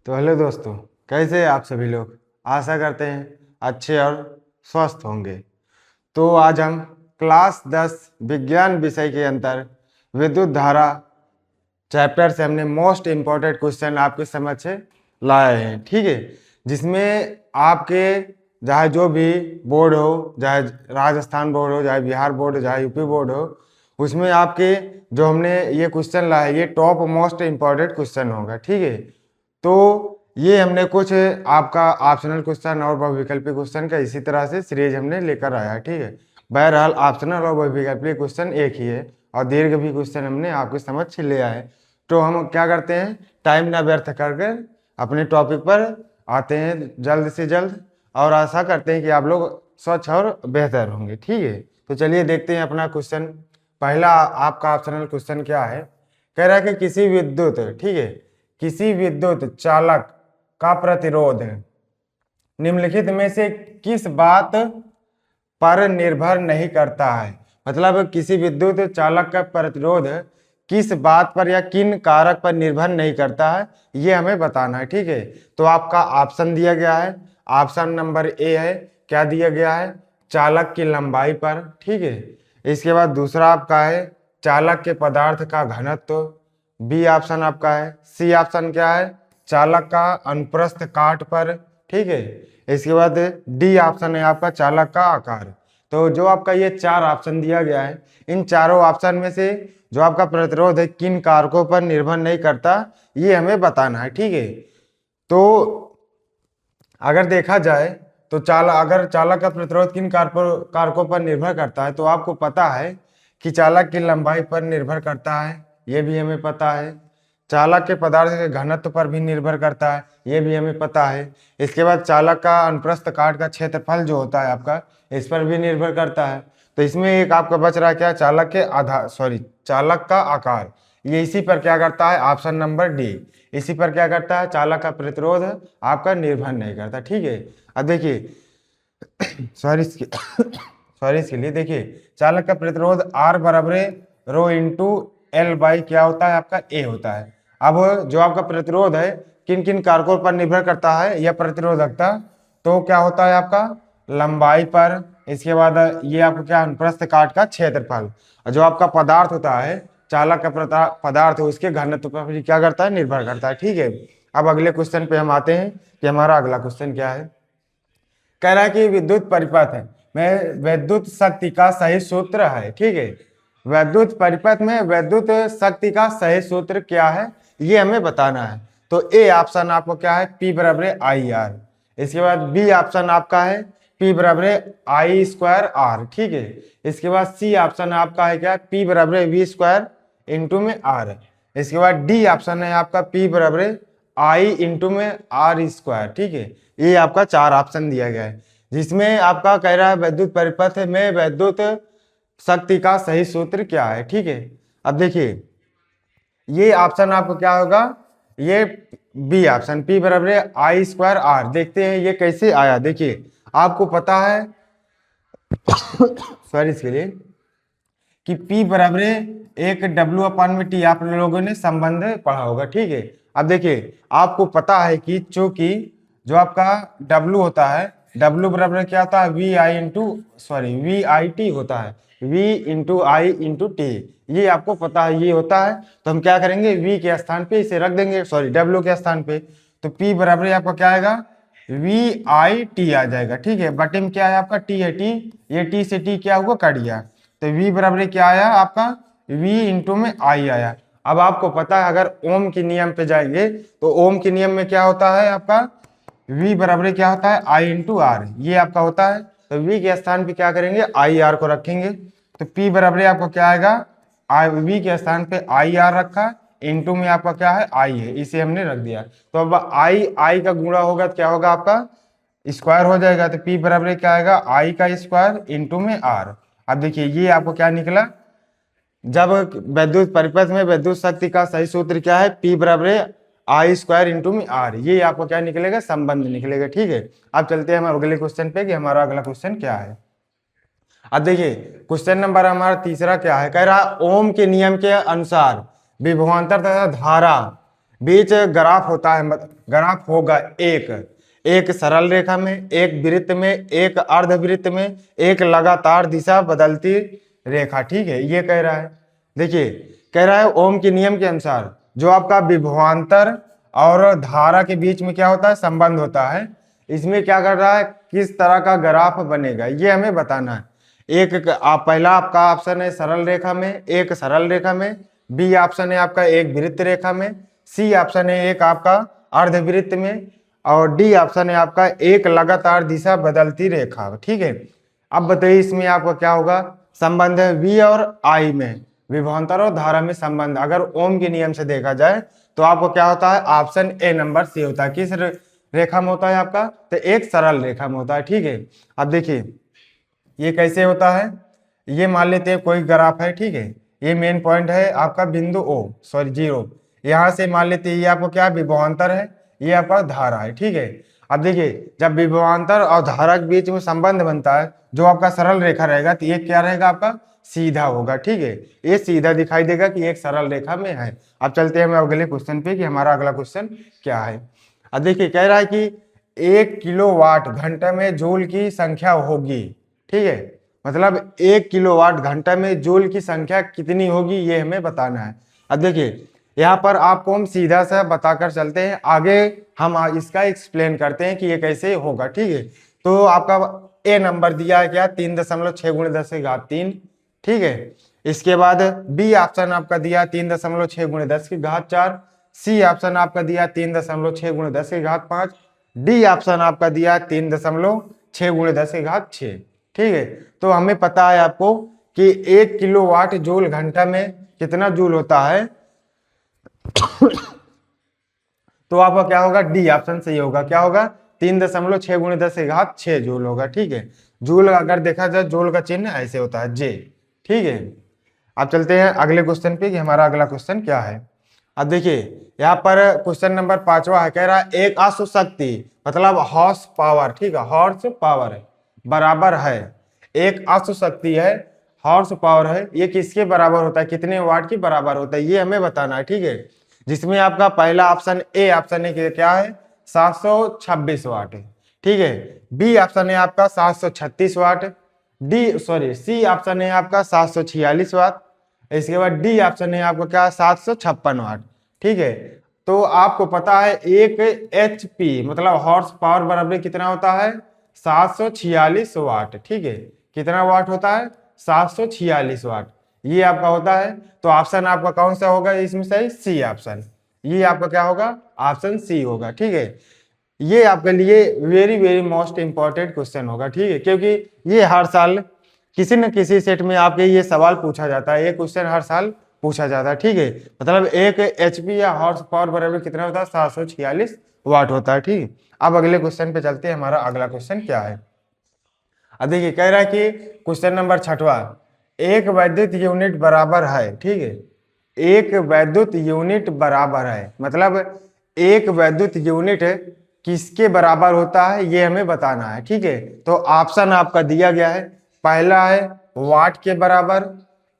तो हेलो दोस्तों, कैसे हैं आप सभी लोग। आशा करते हैं अच्छे और स्वस्थ होंगे। तो आज हम क्लास 10 विज्ञान विषय के अंतर विद्युत धारा चैप्टर से हमने मोस्ट इम्पोर्टेंट क्वेश्चन आपके समक्ष लाए हैं, ठीक है। जिसमें आपके चाहे जो भी बोर्ड हो, चाहे राजस्थान बोर्ड हो, चाहे बिहार बोर्ड हो, चाहे यूपी बोर्ड हो, उसमें आपके जो हमने ये क्वेश्चन लाए ये टॉप मोस्ट इम्पोर्टेंट क्वेश्चन होगा, ठीक है। तो ये हमने कुछ आपका ऑप्शनल क्वेश्चन और बहुविकल्पी क्वेश्चन का इसी तरह से सीरीज हमने लेकर आया है, ठीक है। बहरहाल ऑप्शनल और बहुविकल्पी क्वेश्चन एक ही है और दीर्घ भी क्वेश्चन हमने आपके समक्ष ले आए। तो हम क्या करते हैं, टाइम ना व्यर्थ करके अपने टॉपिक पर आते हैं जल्द से जल्द, और आशा करते हैं कि आप लोग स्वच्छ और बेहतर होंगे, ठीक है। तो चलिए देखते हैं अपना क्वेश्चन। पहला आपका ऑप्शनल क्वेश्चन क्या है, कह रहा है कि किसी विद्युत, ठीक है, किसी विद्युत चालक का प्रतिरोध निम्नलिखित में से किस बात पर निर्भर नहीं करता है। मतलब किसी विद्युत चालक का प्रतिरोध किस बात पर या किन कारक पर निर्भर नहीं करता है, ये हमें बताना है, ठीक है। तो आपका ऑप्शन दिया गया है, ऑप्शन नंबर ए है, क्या दिया गया है, चालक की लंबाई पर, ठीक है। इसके बाद दूसरा आपका है चालक के पदार्थ का घनत्व, बी ऑप्शन आपका है। सी ऑप्शन क्या है, चालक का अनुप्रस्थ काट पर, ठीक है। इसके बाद डी ऑप्शन है आपका चालक का आकार। तो जो आपका ये चार ऑप्शन दिया गया है, इन चारों ऑप्शन में से जो आपका प्रतिरोध है किन कारकों पर निर्भर नहीं करता, ये हमें बताना है, ठीक है। तो अगर देखा जाए तो अगर चालक का प्रतिरोध किन कारकों पर निर्भर करता है, तो आपको पता है कि चालक की लंबाई पर निर्भर करता है, ये भी हमें पता है। चालक के पदार्थ के घनत्व पर भी निर्भर करता है, ये भी हमें पता है। इसके बाद चालक का अनुप्रस्थ काट का क्षेत्रफल जो होता है आपका, इस पर भी निर्भर करता है। तो इसमें एक आपका बच रहा है क्या, चालक का आकार। ये इसी पर क्या करता है, ऑप्शन नंबर डी, इसी पर क्या करता है, चालक का प्रतिरोध आपका निर्भर नहीं करता, ठीक है। अब देखिए सॉरी इसके लिए देखिए, चालक का प्रतिरोध आर बराबर रो इंटू एल बाई क्या होता है आपका, ए होता है। अब जो आपका प्रतिरोध है किन किन कारकों पर निर्भर करता है यह प्रतिरोधकता, तो क्या होता है आपका लंबाई पर, इसके बाद ये आपको क्या अनुप्रस्थ काट का क्षेत्रफल, जो आपका पदार्थ होता है चालक का पदार्थ है उसके घनत्व पर भी क्या करता है, निर्भर करता है, ठीक है। अब अगले क्वेश्चन पे हम आते हैं कि हमारा अगला क्वेश्चन क्या है। कह रहा है कि विद्युत परिपथ में विद्युत शक्ति का सही सूत्र है, ठीक है। विद्युत परिपथ में विद्युत शक्ति का सही सूत्र क्या है, ये हमें बताना है। तो ए ऑप्शन आपको क्या है, P बराबर आई आर। इसके बाद बी ऑप्शन आपका है P बराबर आई स्क्वायर आर, ठीक है। इसके बाद सी ऑप्शन आपका है क्या, P बराबर वी स्क्वायर इंटू में आर। इसके बाद डी ऑप्शन है आपका P बराबर आई इंटू में आर स्क्वायर, ठीक है। ये आपका चार ऑप्शन दिया गया है, जिसमें आपका कह रहा है विद्युत परिपथ में विद्युत शक्ति का सही सूत्र क्या है, ठीक है। अब देखिए ये ऑप्शन आपको क्या होगा, ये बी ऑप्शन P बराबर आई स्क्वायर आर। देखते हैं ये कैसे आया। देखिए आपको पता है सॉरी इसके लिए कि P बराबर एक W अपान में टी, आप लोगों ने संबंध पढ़ा होगा, ठीक है। अब देखिए आपको पता है कि चूंकि जो आपका W होता है, W बराबर क्या होता है, वी आई टी होता है, V इंटू आई इंटू टी, ये आपको पता है ये होता है। तो हम क्या करेंगे, V के स्थान पे इसे रख देंगे, W के स्थान पे। तो P बराबर आपका क्या आएगा, वी आई टी आ जाएगा, ठीक है। बटे में क्या है आपका टी है, टी, ये टी से टी क्या हुआ, कट गया। तो V बराबर क्या आया आपका, V इंटू में आई आया। अब आपको पता है अगर ओम के नियम पे जाएंगे तो ओम के नियम में क्या होता है आपका, V बराबर क्या होता है, आई इंटू आर, ये आपका होता है। तो V के स्थान पे क्या करेंगे, आई आर को रखेंगे। तो P बराबर आपको क्या आएगा, V के स्थान पे आई आर रखा, इंटू में आपका क्या है, आई है, इसे हमने रख दिया। तो अब आई का गुणा होगा तो क्या होगा आपका स्क्वायर हो जाएगा। तो P बराबर क्या आएगा, आई का स्क्वायर इंटू में आर। अब देखिए ये आपको क्या निकला, जब विद्युत परिपथ में विद्युत शक्ति का सही सूत्र क्या है, P बराबर आई स्क्वायर इंटू में आर, ये आपको क्या निकलेगा, संबंध निकलेगा, ठीक है। अब चलते हैं हम अगले क्वेश्चन पे कि हमारा अगला क्वेश्चन क्या है। अब देखिए क्वेश्चन नंबर हमारा तीसरा क्या है, कह रहा ओम के नियम के अनुसार विभवांतर तथा धारा बीच ग्राफ होता है, ग्राफ होगा एक सरल रेखा में, एक वृत्त में, एक अर्धवृत्त में, एक लगातार दिशा बदलती रेखा। ठीक है, ये कह रहा है। देखिए कह रहा है ओम के नियम के अनुसार जो आपका विभवांतर और धारा के बीच में क्या होता है, संबंध होता है। इसमें क्या कर रहा है, किस तरह का ग्राफ बनेगा ये हमें बताना है। पहला आपका ऑप्शन है सरल रेखा में, एक सरल रेखा में, बी ऑप्शन है आपका एक वृत्त रेखा में, सी ऑप्शन है एक आपका अर्धवृत्त में, और डी ऑप्शन है आपका एक लगातार दिशा बदलती रेखा। ठीक है, अब बताइए इसमें आपका क्या होगा, संबंध है वी और आई में, विभवांतर और धारा में संबंध अगर ओम के नियम से देखा जाए तो आपको क्या होता है, ऑप्शन ए नंबर सी होता है। किस रेखा में होता है आपका, तो एक सरल रेखा में होता है। ठीक है, अब देखिए ये कैसे होता है, ये मान लेते हैं कोई ग्राफ है। ठीक है, ये मेन पॉइंट है आपका बिंदु ओ, सॉरी 0, यहाँ से मान लेते हैं ये आपको क्या विभवांतर है, ये आपका धारा है। ठीक है, अब देखिए जब विभवांतर और धारा के बीच में संबंध बनता है, जो आपका सरल रेखा रहेगा तो ये क्या रहेगा, आपका सीधा होगा। ठीक है, ये सीधा दिखाई देगा कि एक सरल रेखा में है। अब चलते हैं हम अगले क्वेश्चन पे कि हमारा अगला क्वेश्चन क्या है। अब देखिए कह रहा है कि 1 किलोवाट घंटे में जूल की संख्या होगी। ठीक है, मतलब 1 किलोवाट घंटा में जूल की संख्या कितनी होगी ये हमें बताना है। अब देखिए यहाँ पर आपको हम सीधा सा बताकर चलते हैं, आगे हम इसका एक्सप्लेन करते हैं कि ये कैसे होगा। ठीक है, तो आपका ए नंबर दिया है क्या, 3.6 × 10⁻3। ठीक है, इसके बाद बी ऑप्शन आपका दिया 3.6 × 10⁻4, सी ऑप्शन आपका दिया 3.6 × 10⁻5, डी ऑप्शन आपका दिया 3.6 × 10⁻6। ठीक है, तो हमें पता है आपको कि 1 किलोवाट जूल घंटा में कितना जूल होता है तो आपका क्या होगा, डी ऑप्शन सही होगा। क्या होगा, 3.6 × 10⁻6 जूल होगा। ठीक है, जूल अगर देखा जाए जूल का चिन्ह ऐसे होता है जे। ठीक है, अब चलते हैं अगले क्वेश्चन पे कि हमारा अगला क्वेश्चन क्या है। अब देखिए यहाँ पर क्वेश्चन नंबर 5वां है, कह रहा है एक अश्वशक्ति मतलब हॉर्स पावर, ठीक है हॉर्स पावर बराबर है, एक अश्वशक्ति है हॉर्स पावर है, ये किसके बराबर होता है, कितने वाट के बराबर होता है ये हमें बताना है। ठीक है, जिसमें आपका पहला ऑप्शन ए ऑप्शन है कि क्या है 726 वाट है। ठीक है, बी ऑप्शन है आपका 736 वाट, सी ऑप्शन है आपका 746 वाट, इसके बाद डी ऑप्शन है आपका क्या 756 वाट। ठीक है, तो आपको पता है एक HP मतलब हॉर्स पावर बराबर कितना होता है 746 वाट। ठीक है, कितना वाट होता है 746 वाट, ये आपका होता है। तो ऑप्शन आपका कौन सा होगा इसमें सही, सी ऑप्शन, ये आपका क्या होगा ऑप्शन सी होगा। ठीक है, ये आपके लिए very very most important question होगा। ठीक है, क्योंकि ये हर साल किसी न किसी सेट में आपके ये सवाल पूछा जाता है, ये क्वेश्चन हर साल पूछा जाता है। ठीक है, मतलब एक HP या हॉर्स पावर बराबर कितना होता है 746 वाट होता है। ठीक है, अब अगले क्वेश्चन पे चलते हैं, हमारा अगला क्वेश्चन क्या है। अब देखिए कह रहा है कि क्वेश्चन नंबर 6वां, एक वैद्युत यूनिट बराबर है। ठीक है, एक वैद्युत यूनिट बराबर है, मतलब एक वैद्युत यूनिट किसके बराबर होता है ये हमें बताना है। ठीक है, तो ऑप्शन आपका दिया गया है, पहला है वाट के बराबर,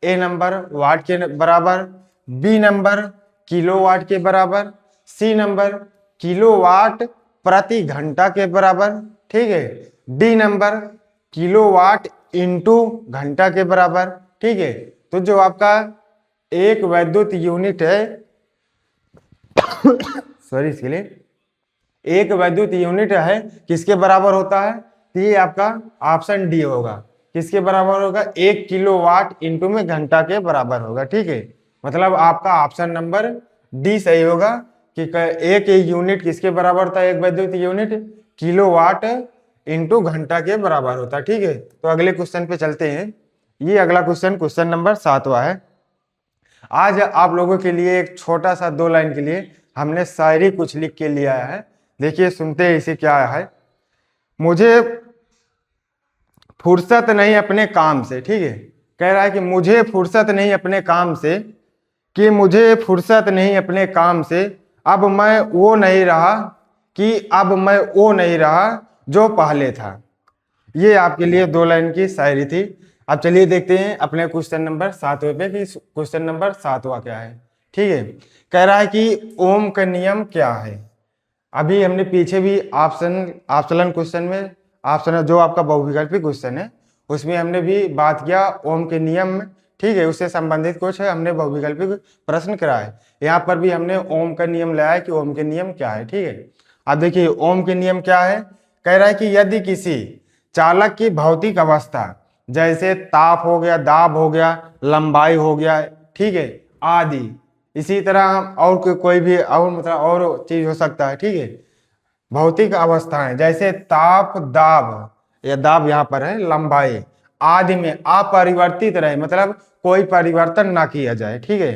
ए नंबर वाट के बराबर, बी नंबर किलोवाट के बराबर, सी नंबर किलोवाट प्रति घंटा के बराबर। ठीक है, डी नंबर किलोवाट इंटू घंटा के बराबर। ठीक है, तो जो आपका एक वैद्युत यूनिट है सॉरी इसके लिए एक वैद्युत यूनिट है किसके बराबर होता है, तो ये आपका ऑप्शन डी होगा, किसके बराबर होगा 1 किलोवाट इंटू में घंटा के बराबर होगा। ठीक है, मतलब आपका ऑप्शन नंबर डी सही होगा कि एक यूनिट किसके बराबर होता है, एक वैद्युत यूनिट किलोवाट इंटू घंटा के बराबर होता है। ठीक है, तो अगले क्वेश्चन पे चलते हैं। ये अगला क्वेश्चन नंबर 7वां है। आज आप लोगों के लिए एक छोटा सा 2 लाइन के लिए हमने शायरी कुछ लिख के लिया है, देखिए सुनते हैं इसे क्या है। मुझे फुर्सत नहीं अपने काम से, ठीक है कह रहा है कि मुझे फुर्सत नहीं अपने काम से, कि मुझे फुर्सत नहीं अपने काम से, अब मैं वो नहीं रहा, कि अब मैं वो नहीं रहा जो पहले था। ये आपके लिए 2 लाइन की शायरी थी। अब चलिए देखते हैं अपने क्वेश्चन नंबर 7वें पे कि क्वेश्चन नंबर 7वां क्या है। ठीक है। कह रहा है कि ओम का नियम क्या है। अभी हमने पीछे भी ऑप्शनल क्वेश्चन में, ऑप्शनल जो आपका बहुविकल्पी क्वेश्चन है उसमें हमने भी बात किया ओम के नियम में, ठीक है। उससे संबंधित कुछ है हमने बहुविकल्पी प्रश्न कराए। यहाँ पर भी हमने ओम का नियम लाया है कि ओम के नियम क्या है, ठीक है। अब देखिए ओम के नियम क्या है। कह रहा है कि यदि किसी चालक की भौतिक अवस्था जैसे ताप हो गया, दाब हो गया, लंबाई हो गया, ठीक है, आदि, इसी तरह हम और कोई भी और मतलब और चीज हो सकता है, ठीक है। भौतिक अवस्थाएं जैसे ताप, दाब, या दाब यहाँ पर है, लंबाई आदि में अपरिवर्तित रहे, मतलब कोई परिवर्तन ना किया जाए, ठीक है।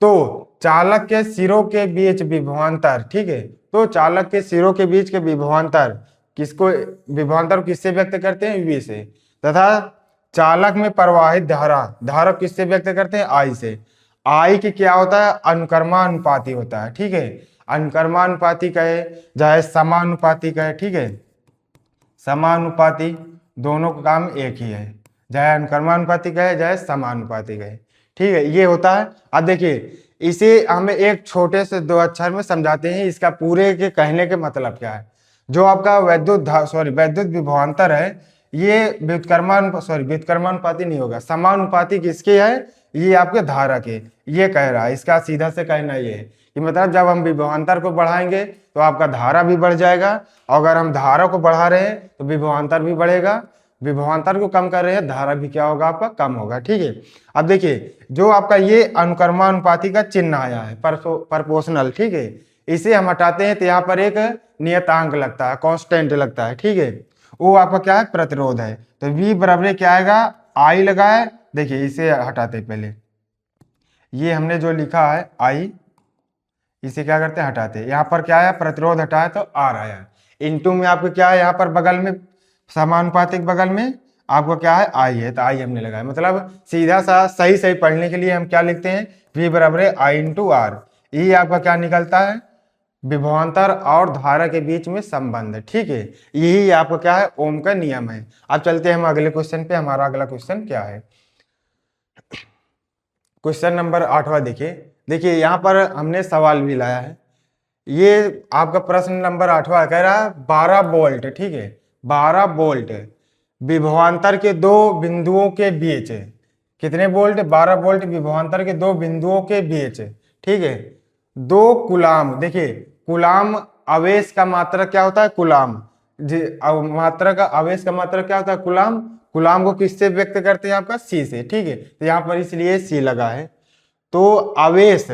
तो चालक के सिरों के बीच विभवांतर, ठीक है, तो चालक के सिरों के बीच के विभवांतर किसको, विभवांतर किससे व्यक्त करते हैं, V से, तथा चालक में प्रवाहित धारा, धारा किससे व्यक्त करते हैं, I से। I की क्या होता है, अनुक्रमानुपाती होता है, ठीक है। अनुक्रमानुपाती कहे चाहे समानुपाती कहे, ठीक है, समानुपाती दोनों का काम एक ही है, चाहे अनुक्रमानुपाती कहे चाहे समानुपाती कहे, ठीक है, ये होता है। अब देखिए इसे हमें एक छोटे से दो अक्षर में समझाते हैं, इसका पूरे के कहने के मतलब क्या है। जो आपका वैद्युत विभवांतर है, ये व्युत्क्रमानुपाती नहीं होगा, समानुपाती किसके है, ये आपके धारा के, ये कह रहा है। इसका सीधा से कहना ये है कि मतलब जब हम विभवांतर को बढ़ाएंगे तो आपका धारा भी बढ़ जाएगा, और अगर हम धारा को बढ़ा रहे हैं तो विभवांतर भी बढ़ेगा, विभवांतर को कम कर रहे हैं धारा भी क्या होगा, आपका कम होगा, ठीक है। अब देखिए जो आपका ये अनुक्रमानुपाती का चिन्ह आया है, प्रोपोर्शनल, ठीक है, इसे हम हटाते हैं तो यहाँ पर एक नियतांक लगता है, कांस्टेंट लगता है, ठीक है, वो आपका क्या है, प्रतिरोध है। तो V बराबर क्या आएगा, I लगाए, देखिए इसे हटाते पहले, ये हमने जो लिखा है I, इसे क्या करते हैं, हटाते हैं। यहाँ पर क्या है, प्रतिरोध हटाया तो R आया, इनटू में आपको क्या है, यहाँ पर बगल में समानुपातिक बगल में आपको क्या है, I है, तो I हमने लगाया। मतलब सीधा सा सही सही पढ़ने के लिए हम क्या लिखते हैं, V बराबर है I इंटू R। ये आपका क्या निकलता है, विभवांतर और धारा के बीच में संबंध, ठीक है। यही आपका क्या है, ओम का नियम है। अब चलते हैं हम अगले क्वेश्चन पे। हमारा अगला क्वेश्चन क्या है, क्वेश्चन नंबर 8वां देखिए यहाँ पर हमने सवाल भी लाया है। ये आपका प्रश्न नंबर 8वां कह रहा है 12 वोल्ट, ठीक है, 12 वोल्ट विभवांतर के दो बिंदुओं के बीच, कितने वोल्ट, 12 वोल्ट विभवांतर के दो बिंदुओं के बीच, ठीक है, 2 कुलाम, देखिए कुलाम आवेश का मात्रक क्या होता है, कुलाम, मात्रा का आवेश का मात्रक क्या होता है, कुलाम। कुलाम को किससे व्यक्त करते हैं, आपका C से, ठीक है, तो यहाँ पर इसलिए C लगा है। तो आवेश,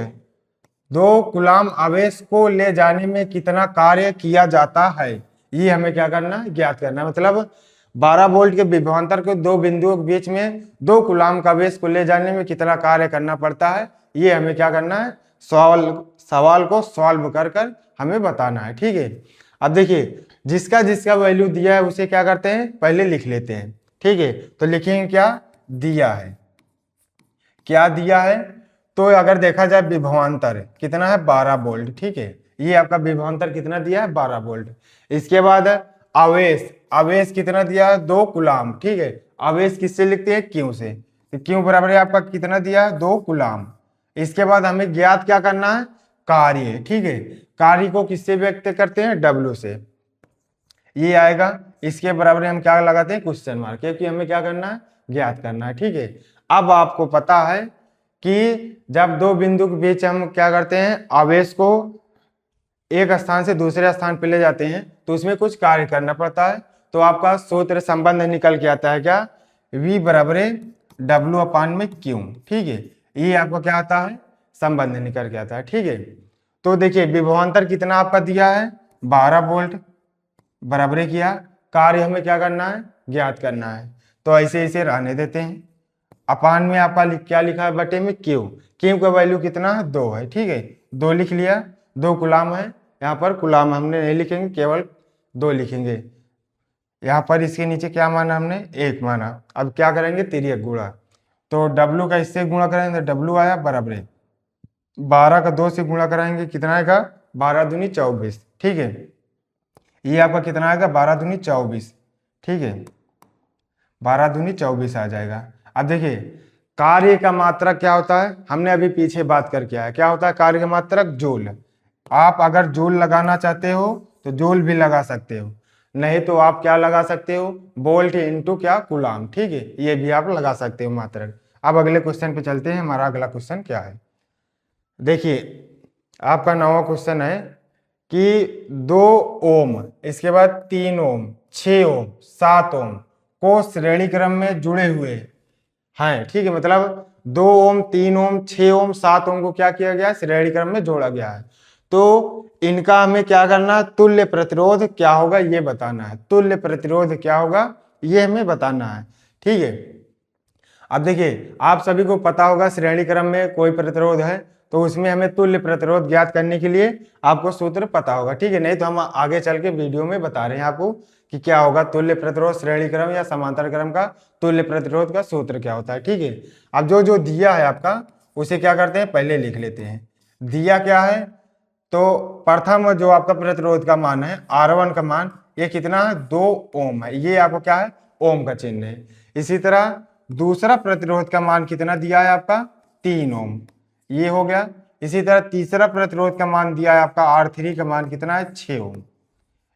2 कुलाम आवेश को ले जाने में कितना कार्य किया जाता है, ये हमें क्या करना है, ज्ञात करना है। मतलब 12 वोल्ट के विभवांतर के दो बिंदुओं के बीच में 2 कुलाम का आवेश को ले जाने में कितना कार्य करना पड़ता है, ये हमें क्या करना है, सवाल को सॉल्व कर कर हमें बताना है, ठीक है। अब देखिए जिसका जिसका वैल्यू दिया है उसे क्या करते हैं, पहले लिख लेते हैं, ठीक है। तो लिखेंगे क्या दिया है, क्या दिया है, तो अगर देखा जाए विभवांतर कितना है, 12 वोल्ट, ठीक है, ये आपका विभवांतर कितना दिया है, 12 वोल्ट। इसके बाद आवेश, आवेश कितना दिया है, 2 कुलाम, ठीक है, आवेश किससे लिखते हैं, क्यू से, तो क्यू बराबर है आपका कितना दिया है, 2 कुलाम। इसके बाद हमें ज्ञात क्या करना है, कार्य, ठीक है, कार्य को किससे व्यक्त करते हैं, W से, ये आएगा। इसके बराबर हम क्या लगाते हैं, क्वेश्चन मार्क, क्योंकि हमें क्या करना है, ज्ञात करना है, ठीक है। अब आपको पता है कि जब 2 बिंदु के बीच हम क्या करते हैं, आवेश को एक स्थान से दूसरे स्थान पर ले जाते हैं तो उसमें कुछ कार्य करना पड़ता है। तो आपका सूत्र संबंध निकल के आता है क्या, V बराबर W अपान में Q, ठीक है, ये आपका क्या आता है, संबंध निकल के आता है, ठीक है। तो देखिए विभवांतर कितना आपका दिया है, 12 वोल्ट, बराबर किया, कार्य हमें क्या करना है, ज्ञात करना है। तो ऐसे ऐसे रहने देते हैं। अपान में आपका क्या लिखा है, बटे में क्यू, क्यू का वैल्यू कितना है, 2 है, ठीक है, 2 लिख लिया, 2 कुलाम है, यहाँ पर कुलाम हमने नहीं लिखेंगे, केवल 2 लिखेंगे। यहाँ पर इसके नीचे क्या माना हमने, 1 माना। अब क्या करेंगे, तिर्यक गुणा, तो W का इससे गुणा करेंगे तो W आया बराबर 12 का 2 से गुणा कराएंगे, कितना आएगा, 12 दूनी 24, ठीक है, ये आपका कितना आएगा, 12 दूनी 24, ठीक है, 12 दूनी 24 आ जाएगा। अब देखिए कार्य का मात्रक क्या होता है, हमने अभी पीछे बात करके आया, क्या होता है कार्य का मात्रक, जूल। आप अगर जूल लगाना चाहते हो तो जूल भी लगा सकते हो, नहीं तो आप क्या लगा सकते हो, वोल्ट इनटू क्या, कूलाम। ठीक है, ये भी आप लगा सकते हो मात्रक। अब अगले क्वेश्चन पे चलते हैं। हमारा अगला क्वेश्चन क्या है, देखिए आपका 9वां क्वेश्चन है कि 2 ओम, इसके बाद 3 ओम, 6 ओम, 7 ओम को श्रेणी क्रम में जुड़े हुए हैं। ठीक है, मतलब 2 ओम, 3 ओम, 6 ओम, 7 ओम को क्या किया गया, श्रेणी क्रम में जोड़ा गया है। तो इनका हमें क्या करना है, तुल्य प्रतिरोध क्या होगा ये बताना है। तुल्य प्रतिरोध क्या होगा ये हमें बताना है। ठीक है, अब देखिए आप सभी को पता होगा श्रेणी क्रम में कोई प्रतिरोध है तो उसमें हमें तुल्य प्रतिरोध ज्ञात करने के लिए आपको सूत्र पता होगा। ठीक है, नहीं तो हम आगे चल के वीडियो में बता रहे हैं आपको कि क्या होगा तुल्य प्रतिरोध श्रेणी क्रम या समांतर क्रम का तुल्य प्रतिरोध का सूत्र क्या होता है। ठीक है, अब जो जो दिया है आपका उसे क्या करते हैं, पहले लिख लेते हैं। दिया क्या है, तो प्रथम जो आपका प्रतिरोध का मान है R1 का मान ये कितना है, 2 ओम है, ये आपको क्या है, ओम का चिन्ह है। इसी तरह दूसरा प्रतिरोध का मान कितना दिया है आपका, 3 ओम, ये हो गया। इसी तरह तीसरा प्रतिरोध का मान दिया है आपका R3 का मान कितना है, 6 ओम।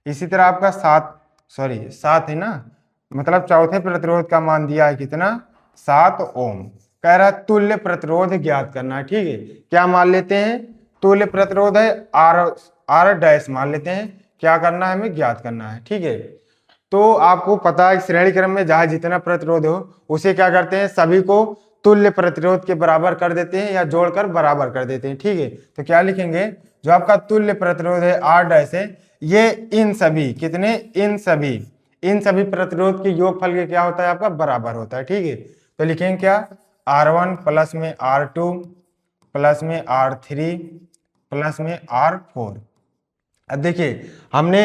इसी तरह आपका 7 है ना, मतलब चौथे प्रतिरोध का मान दिया है कितना, 7 ओम। कह रहा है तुल्य प्रतिरोध ज्ञात करना है। ठीक है, क्या मान लेते हैं, तुल्य प्रतिरोध है R डैश मान लेते हैं, क्या करना है, हमें ज्ञात करना है। ठीक है, तो आपको पता है श्रेणी क्रम में जहां जितना प्रतिरोध हो उसे क्या करते हैं, सभी को तुल्य प्रतिरोध के बराबर कर देते हैं या जोड़कर बराबर कर देते हैं। ठीक है, तो क्या लिखेंगे, जो आपका तुल्य प्रतिरोध है R डैश है, ये इन सभी कितने, इन सभी प्रतिरोध के योगफल के क्या होता है, आपका बराबर होता है। ठीक है, तो लिखेंगे क्या, R1 प्लस में R2 प्लस में R3 प्लस में R4। अब देखिए हमने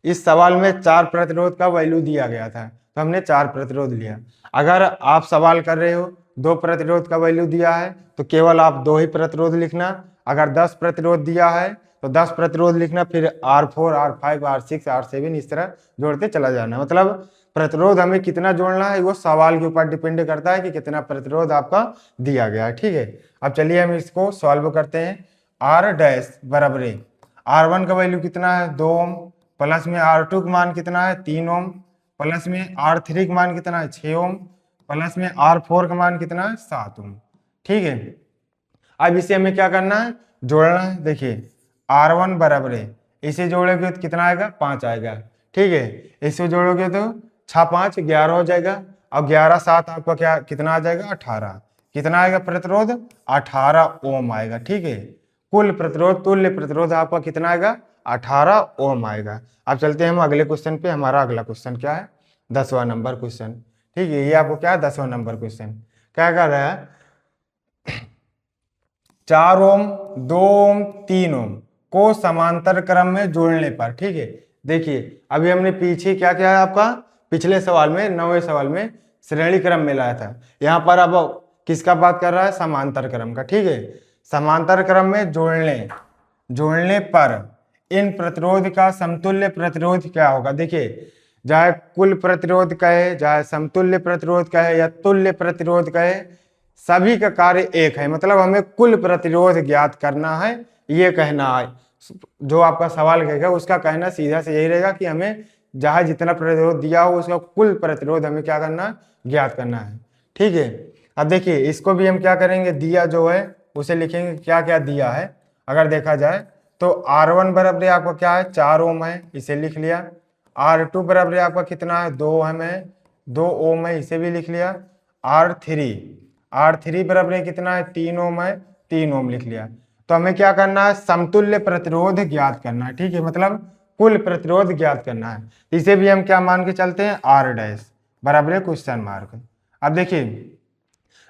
इस सवाल में 4 प्रतिरोध का वैल्यू दिया गया था तो हमने 4 प्रतिरोध लिया। अगर आप सवाल कर रहे हो 2 प्रतिरोध का वैल्यू दिया है तो केवल आप 2 ही प्रतिरोध लिखना। अगर 10 प्रतिरोध दिया है तो 10 प्रतिरोध लिखना, फिर R4 R5 R6 R7 इस तरह जोड़ते चला जाना। मतलब प्रतिरोध हमें कितना जोड़ना है वो सवाल के ऊपर डिपेंड करता है कि कितना प्रतिरोध आपका दिया गया है। ठीक है, अब चलिए हम इसको सॉल्व करते हैं। R डैश बराबर R1 का वैल्यू कितना है, 2 ओम, प्लस में R2 का मान कितना है, 3 ओम, प्लस में R3 का मान कितना है, 6 ओम, प्लस में R4 का मान कितना है, 7 ओम। ठीक है, अब इसे हमें क्या करना है, जोड़ना है। देखिए R1 बराबर है, इसे जोड़ोगे तो कितना आएगा, 5 आएगा। ठीक है, इसे जोड़ोगे तो 6 5 11 हो जाएगा। अब 11 7 आपका क्या कितना आ जाएगा, 18। कितना आएगा प्रतिरोध, 18 ओम आएगा। ठीक है, कुल प्रतिरोध तुल्य प्रतिरोध आपका कितना आएगा, 18 ओम आएगा। अब चलते हैं हम अगले क्वेश्चन पे। हमारा अगला क्वेश्चन क्या है, 10वां नंबर क्वेश्चन। ठीक है, ये आपको क्या है, 10वां नंबर क्वेश्चन क्या कर रहा है, 4 ओम, 2 ओम, 3 ओम को समांतर क्रम में जोड़ने पर। ठीक है, देखिए अभी हमने पीछे क्या किया है आपका, पिछले सवाल में 9वें सवाल में श्रेणी क्रम में लाया था। यहाँ पर अब किसका बात कर रहा है, समांतर क्रम का। ठीक है, समांतर क्रम में जोड़ने पर इन प्रतिरोध का समतुल्य प्रतिरोध क्या होगा। देखिए चाहे कुल प्रतिरोध कहे, चाहे समतुल्य प्रतिरोध कहे या तुल्य प्रतिरोध कहे, सभी का कार्य एक है। मतलब हमें कुल प्रतिरोध ज्ञात करना है, ये कहना है। जो आपका सवाल कहेगा उसका कहना सीधा से यही रहेगा कि हमें जहां जितना प्रतिरोध दिया हो उसका कुल प्रतिरोध हमें क्या करना है, ज्ञात करना है। ठीक है, अब देखिए इसको भी हम क्या करेंगे, दिया जो है उसे लिखेंगे क्या क्या दिया है। अगर देखा जाए तो R1 बराबर आपका क्या है, 4 ओम है, इसे लिख लिया। R2 बराबर आपका कितना है, 2 ओम है, 2 ओम है, इसे भी लिख लिया। R3 बराबर कितना है, 3 ओम है, 3 ओम लिख लिया। तो हमें क्या करना है, समतुल्य प्रतिरोध ज्ञात करना है। ठीक है, मतलब कुल प्रतिरोध ज्ञात करना है। इसे भी हम क्या मान के चलते हैं, R डैश बराबर क्वेश्चन मार्क। अब देखिए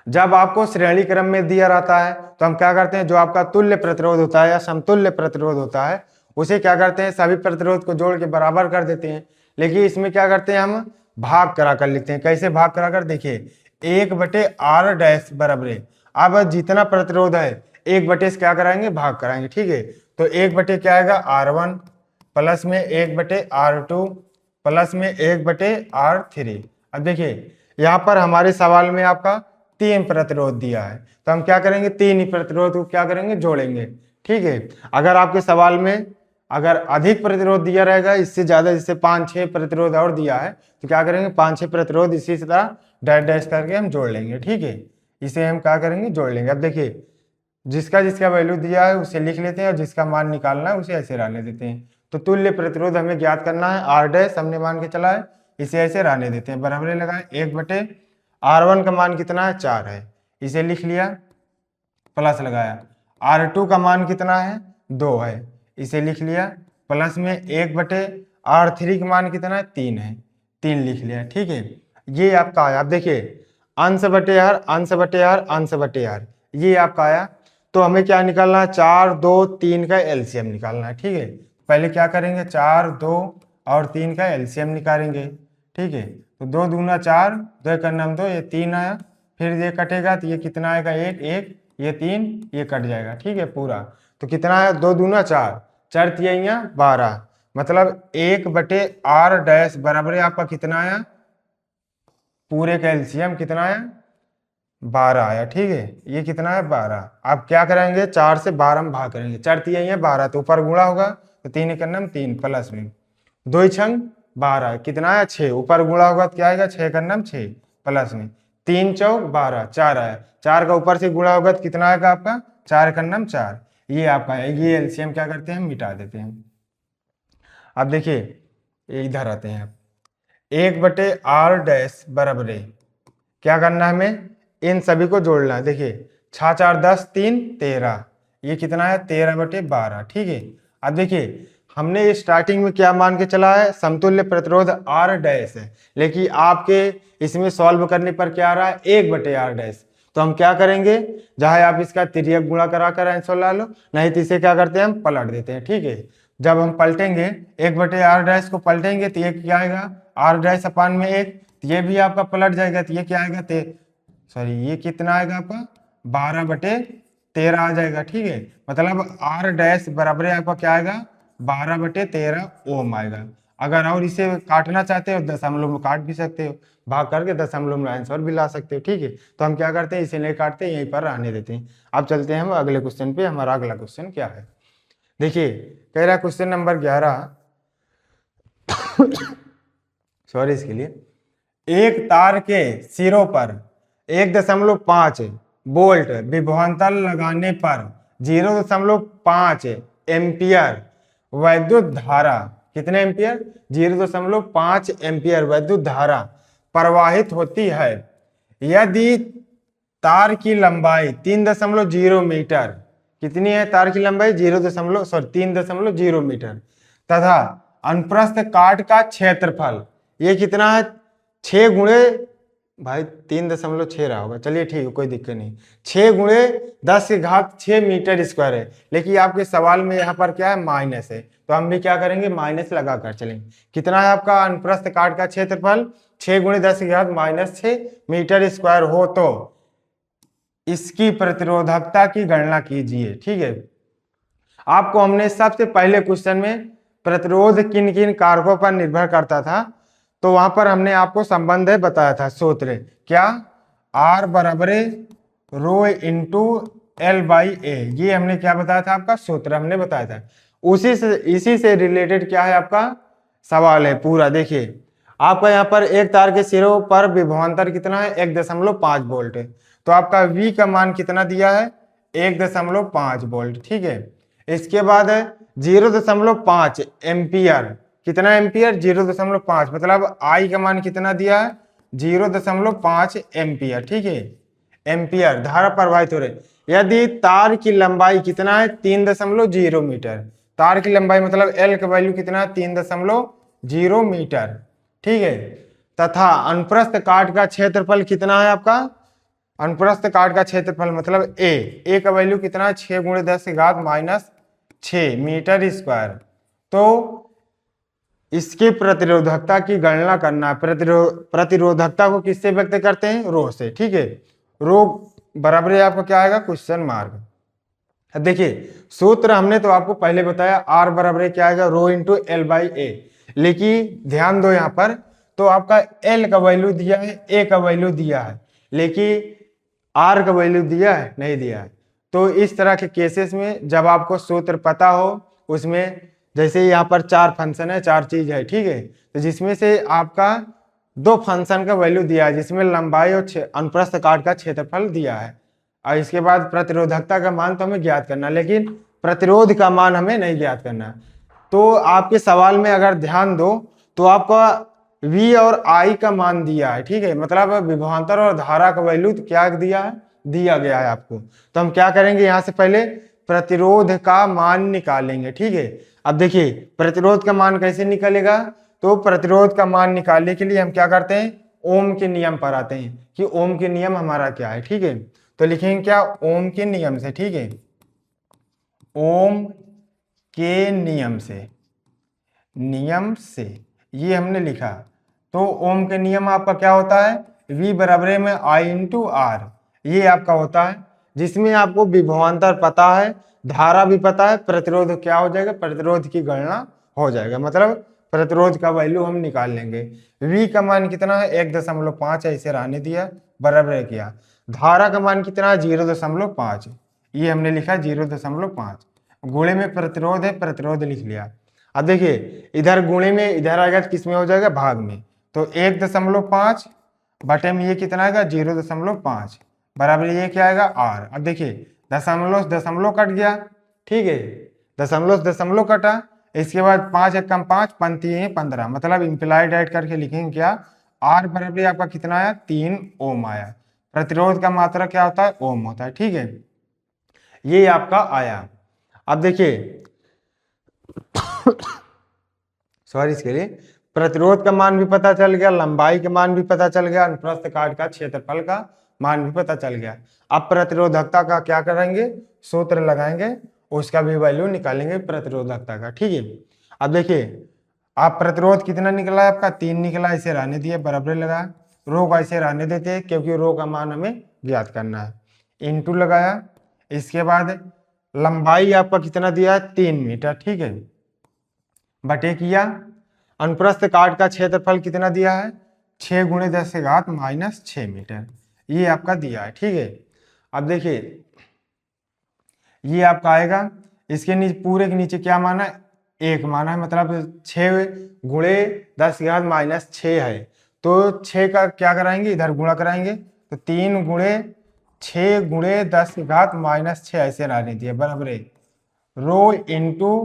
जब आपको श्रेणी क्रम में दिया रहता है तो हम क्या करते हैं, जो आपका तुल्य प्रतिरोध होता है या समतुल्य प्रतिरोध होता है उसे क्या करते हैं, सभी प्रतिरोध को जोड़ के बराबर कर देते हैं। लेकिन इसमें क्या करते हैं, हम भाग करा कर लिखते हैं। कैसे भाग करा कर, देखिए 1/R डैश बराबर है, अब जितना प्रतिरोध है 1/, से क्या कराएंगे, भाग कराएंगे। ठीक है, तो 1/, क्या आएगा, R1 प्लस में 1/R2 प्लस में 1/R3। अब देखिए यहाँ पर हमारे सवाल में आपका 3 प्रतिरोध दिया है, तो हम क्या करेंगे, 3 ही प्रतिरोध को क्या करेंगे, जोड़ेंगे। ठीक है, अगर आपके सवाल में अगर अधिक प्रतिरोध दिया रहेगा, इससे ज्यादा, जैसे 5-6 प्रतिरोध और दिया है, तो क्या करेंगे, 5-6 प्रतिरोध इसी तरह डैश डैश करके हम जोड़ लेंगे। ठीक है, इसे हम क्या करेंगे, जोड़ लेंगे। अब देखिए, जिसका जिसका वैल्यू दिया है उसे लिख लेते हैं और जिसका मान निकालना है उसे ऐसे रहने देते हैं। तो तुल्य प्रतिरोध हमें ज्ञात करना है, आर डैश हमने मान के चला है, इसे ऐसे रहने देते हैं। बराबर लगाए 1/R1 का मान कितना है, 4 है, इसे लिख लिया, प्लस लगाया। R2 का मान कितना है, 2 है, इसे लिख लिया, प्लस में 1/R3 का मान कितना है, 3 है, 3 लिख लिया। ठीक है, ये आपका आया। आप देखिए, अंश बटे आर, अंश बटे आर, अंश बटे आर, ये आपका आया। तो हमें क्या निकालना है, 4, 2, 3 का एलसीएम निकालना है। ठीक है, पहले क्या करेंगे, 4, 2 और 3 का एलसीएम निकालेंगे। ठीक है, तो 2 दूना 4, 2 का नाम 2, ये 3 आया, फिर ये कटेगा तो ये कितना आएगा, 1, 1, ये 3, ये कट जाएगा। ठीक है, पूरा तो कितना आया, 2 दूना 4, 4 तिया 12, मतलब 1/R डैश बराबर आपका कितना आया, पूरे का एलसीएम कितना आया, 12 आया। ठीक है, ये कितना है, 12। आप क्या करेंगे, 4 से 12 में भाग करेंगे, 4 तिया 12, तो ऊपर गुणा होगा, तो 3 का नाम 3, प्लस में 2 छंग 12, कितना है, 6, ऊपर गुणा होगा तो क्या आएगा, 6 का नाम 6, प्लस में 3 चौक 12, 4 आया, 4 का ऊपर से गुणा होगा तो कितना आएगा आपका, 4 का नाम 4, ये आपका है। ये एलसीएम क्या करते हैं, मिटा देते हैं। अब देखिए इधर आते हैं, आप 1/R डैश बराबर क्या करना है, हमें इन सभी को जोड़ना है। देखिए 6, 4, 10, 3, 13, ये कितना है, 13/12। ठीक है, अब देखिए हमने स्टार्टिंग में क्या मान के चला है, समतुल्य प्रतिरोध R डैश है, लेकिन आपके इसमें सॉल्व करने पर क्या आ रहा है, 1/R डैश। तो हम क्या करेंगे, चाहे आप इसका तिर्यक गुणा करा कर आंसर ला लो, नहीं तो इसे क्या करते हैं, हम पलट देते हैं। ठीक है, जब हम पलटेंगे 1/R डैश को पलटेंगे तो ये क्या आएगा, R डैश अपान में 1, ये भी आपका पलट जाएगा, तो ये क्या आएगा, सॉरी ये कितना आएगा आपका, 12/13 आ जाएगा। ठीक है, मतलब R डैश बराबर आपका क्या आएगा, 12/13 ओम आएगा। अगर और इसे काटना चाहते हो दशमलव में काट भी सकते हो, भाग करके दशमलव में आंसर भी ला सकते हो। ठीक है, तो हम क्या करते हैं, इसे नहीं काटते, यहीं पर रहने देते हैं। अब चलते हैं हम अगले क्वेश्चन पे। हमारा अगला क्वेश्चन क्या है, देखिए कह रहा है क्वेश्चन नंबर 11 सॉरी इसके लिए, एक तार के सिरों पर 1.5 वोल्ट विभवांतर लगाने पर 0.5 एम्पियर वैद्युत धारा, कितने एम्पियर, 0.5 एम्पियर वैद्युत धारा प्रवाहित होती है यदि तार की लंबाई 3.0 मीटर, कितनी है तार की लंबाई, 3.0 मीटर, तथा अनुप्रस्थ काट का क्षेत्रफल ये कितना है, 6 गुणे, भाई 3.6 रहा होगा, चलिए ठीक है कोई दिक्कत नहीं, 6 गुणे 10⁻6 मीटर स्क्वायर है, लेकिन आपके सवाल में यहाँ पर क्या है, माइनस है, तो हम भी क्या करेंगे, माइनस लगा कर चलेंगे। कितना है आपका अनुप्रस्थ काट का क्षेत्रफल, 6 गुणे 10⁻6 मीटर स्क्वायर हो तो इसकी प्रतिरोधकता की गणना कीजिए। ठीक है, आपको हमने सबसे पहले क्वेश्चन में प्रतिरोध किन किन कारकों पर निर्भर करता था, तो वहां पर हमने आपको संबंध बताया था, सूत्र क्या, R बराबर रो इंटू L/A, ये हमने क्या बताया था, आपका सूत्र हमने बताया था। इसी से रिलेटेड क्या है आपका सवाल है पूरा। देखिए आपका यहाँ पर एक तार के सिरों पर विभवांतर कितना है, 1.5 वोल्ट है, तो आपका V का मान कितना दिया है, 1.5 वोल्ट। ठीक है, इसके बाद है 0.5 एम्पियर, कितना एम्पियर, 0.5, मतलब I का मान कितना दिया है, 0.5 एम्पियर। ठीक है, एम्पियर धारा प्रवाहित हो रही, यदि तार की लंबाई कितना है, 3.0 मीटर, तार की लंबाई मतलब L का वैल्यू कितना है, 3.0 मीटर। ठीक है, तथा अनुप्रस्थ काट का क्षेत्रफल कितना है आपका, अनुप्रस्थ काट का क्षेत्रफल मतलब ए का वैल्यू कितना है, 6 गुणे 10⁻6 मीटर स्क्वायर। तो इसकी प्रतिरोधकता की गणना करना है। प्रतिरोधकता को किससे व्यक्त करते हैं, रो से। ठीक है, रो बराबर आपका क्या आएगा, क्वेश्चन मार्क। देखिए सूत्र हमने तो आपको पहले बताया, R बराबर क्या आएगा, रो इंटू L/A, लेकिन ध्यान दो यहाँ पर, तो आपका L का वैल्यू दिया है, A का वैल्यू दिया है, लेकिन आर का वैल्यू दिया है, नहीं दिया है। तो इस तरह के केसेस में जब आपको सूत्र पता हो, उसमें जैसे यहाँ पर 4 फंक्शन है, 4 चीज है, ठीक है, तो जिसमें से आपका 2 फंक्शन का वैल्यू दिया है, जिसमें लंबाई और अनुप्रस्थ काट का क्षेत्रफल दिया है, और इसके बाद प्रतिरोधकता का मान तो हमें ज्ञात करना, लेकिन प्रतिरोध का मान हमें नहीं ज्ञात करना। तो आपके सवाल में अगर ध्यान दो तो आपका V और I का मान दिया है, ठीक है, मतलब विभवांतर और धारा का वैल्यू क्या दिया है, दिया गया है आपको। तो हम क्या करेंगे, यहाँ से पहले प्रतिरोध का मान निकालेंगे, ठीक है। अब देखिए प्रतिरोध का मान कैसे निकलेगा, तो प्रतिरोध का मान निकालने के लिए हम क्या करते हैं, ओम के नियम पर आते हैं कि ओम के नियम हमारा क्या है, ठीक है। तो लिखेंगे क्या, ओम के नियम से, ठीक है, ओम के नियम से, नियम से ये हमने लिखा। तो ओम के नियम आपका क्या होता है, V बराबर में I इंटू आर, ये आपका होता है, जिसमें आपको विभवांतर पता है, धारा भी पता है, प्रतिरोध क्या हो जाएगा, प्रतिरोध की गणना हो जाएगा, मतलब प्रतिरोध का वैल्यू हम निकाल लेंगे। V का मान कितना है, 1.5 है, इसे रहने दिया, बराबर किया। धारा का मान कितना है, 0.5, ये हमने लिखा 0.5, गुणे में प्रतिरोध है, प्रतिरोध लिख लिया। अब देखिए इधर गुणे में इधर आएगा तो किस में हो जाएगा, भाग में, तो 1.5 बटे में ये कितना आएगा, 0.5, बराबर ये क्या आएगा, आर। अब देखिए दशमलव दशमलव कट गया, ठीक है, दशमलव दशमलव कटा, इसके बाद 5 एक कम 5, पंक्ति है 15, मतलब इंप्लाइड ऐड करके लिखेंगे क्या, आर बराबर आपका कितना आया, 3 ओम आया। प्रतिरोध का मात्रा क्या होता है, ओम होता है, ठीक है, ये आपका आया। अब देखिए सॉरी, इसके लिए प्रतिरोध का मान भी पता चल गया, लंबाई का मान भी पता चल गया, अनुप्रस्थ काट का क्षेत्रफल का मान भी पता चल गया। अब प्रतिरोधकता का क्या करेंगे, सूत्र लगाएंगे, उसका भी वैल्यू निकालेंगे प्रतिरोधकता का, ठीक है। अब देखिए आप प्रतिरोध कितना निकला है आपका, 3 निकला, इसे रहने दिए, बराबर लगा, रो का इसे रहने देते हैं क्योंकि रो का मान हमें ज्ञात करना है, इंटू लगाया, इसके बाद लंबाई आपका कितना दिया है, 3 मीटर, ठीक है, बटे किया, अनुप्रस्थ काट का क्षेत्रफल कितना दिया है, 6 गुणे 10⁻⁻6 मीटर, ये आपका दिया है, ठीक है। अब देखिए ये आपका आएगा, इसके नीचे पूरे के नीचे क्या माना है, 1 माना है, मतलब 6 गुणे 10⁻⁻6 है, तो 6 का क्या कराएंगे, इधर गुणा कराएंगे, तो 3 गुणे 6 गुणे 10⁻⁻6 ऐसे रहने दिया, बराबर है, रो इंटू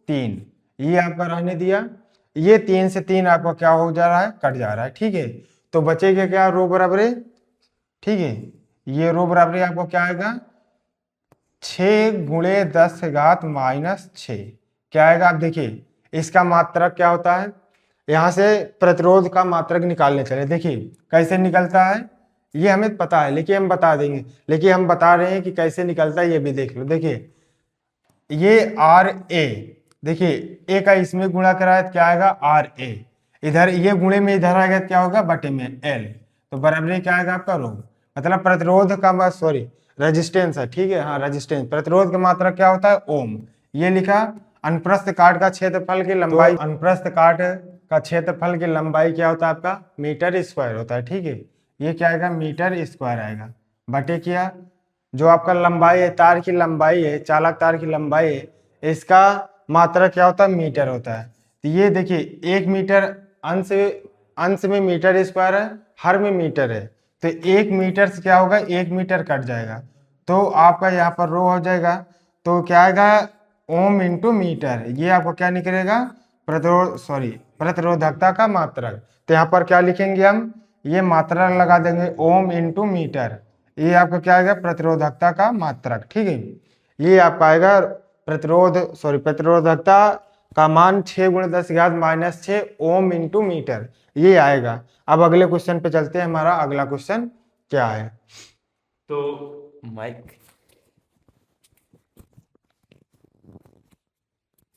3, ये आपका रहने दिया, ये 3 से 3 आपका क्या हो जा रहा है, कट जा रहा है, ठीक है। तो बचेगा क्या, रो बराबर है, ठीक है, ये रो बराबर आपको क्या आएगा, 6 गुणे 10⁻⁻6 क्या आएगा। आप देखिए इसका मात्रक क्या होता है, यहां से प्रतिरोध का मात्रक निकालने चले, देखिए कैसे निकलता है, ये हमें पता है लेकिन हम बता देंगे, लेकिन हम बता रहे हैं कि कैसे निकलता है, ये भी देख लो। देखिए ये आर ए, देखिए ए का इसमें गुणा करा है तो क्या आएगा, आर ए, इधर ये गुणे में इधर आएगा तो क्या होगा, बटे में एल, तो बराबर क्या आएगा आपका रो, मतलब प्रतिरोध का, सॉरी रेजिस्टेंस है, ठीक है, हाँ रेजिस्टेंस, प्रतिरोध का मात्रा क्या होता है, ओम, ये लिखा। अनुप्रस्थ काट का क्षेत्रफल की लंबाई, अनुप्रस्थ काट का क्षेत्रफल की लंबाई क्या होता है आपका, मीटर स्क्वायर होता है, ठीक है, ये क्या आएगा, मीटर स्क्वायर आएगा, बटे किया, जो आपका लंबाई है, तार की लंबाई है, चालक तार की लंबाई है, इसका मात्रा क्या होता है, मीटर होता है। तो ये देखिए 1 मीटर अंश में मीटर स्क्वायर है, हर में मीटर है, तो 1 मीटर से क्या होगा, 1 मीटर कट जाएगा, तो आपका यहाँ पर रो हो जाएगा, तो क्या आएगा, ओम इंटू मीटर, ये आपको क्या निकलेगा, प्रतिरोधकता का मात्रक। तो यहाँ पर क्या लिखेंगे हम, ये मात्रा लगा देंगे, ओम इंटू मीटर, ये आपका क्या आएगा, प्रतिरोधकता का मात्रक, ठीक है, ये आपका आएगा प्रतिरोधकता का मान 6 गुणे 10⁻⁻6 ओम इंटू मीटर, ये आएगा। अब अगले क्वेश्चन पे चलते हैं, हमारा अगला क्वेश्चन क्या है, तो माइक,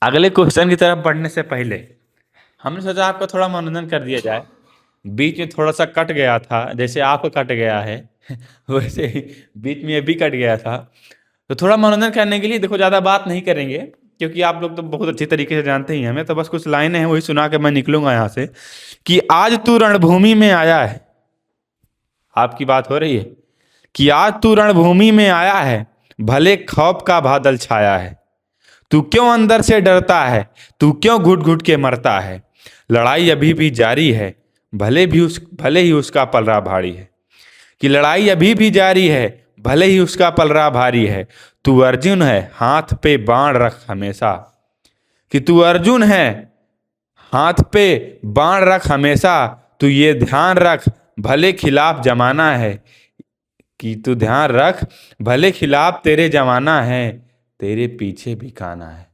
अगले क्वेश्चन की तरफ बढ़ने से पहले हमने सोचा आपको थोड़ा मनोरंजन कर दिया जाए, बीच में थोड़ा सा कट गया था, जैसे आपको कट गया है वैसे ही बीच में ये भी कट गया था, तो थोड़ा मनोरंजन करने के लिए देखो, ज़्यादा बात नहीं करेंगे क्योंकि आप लोग तो बहुत अच्छी तरीके से जानते ही हैं हमें, तो बस कुछ लाइनें हैं वही सुना के मैं निकलूंगा यहाँ से, कि आज तू रणभूमि में आया है, आपकी बात हो रही है कि आज तू रणभूमि में आया है, भले खौफ का बादल छाया है। तू क्यों अंदर से डरता है, तू क्यों घुट घुट के मरता है। लड़ाई अभी भी जारी है, भले ही उसका पलड़ा भारी है। कि लड़ाई अभी भी जारी है, भले ही उसका पलड़ा भारी है। तू अर्जुन है, हाथ पे बाण रख हमेशा। कि तू अर्जुन है, हाथ पे बाण रख हमेशा। तू ये ध्यान रख, भले खिलाफ जमाना है। कि तू ध्यान रख, भले खिलाफ तेरे जमाना है, तेरे पीछे भी काना है।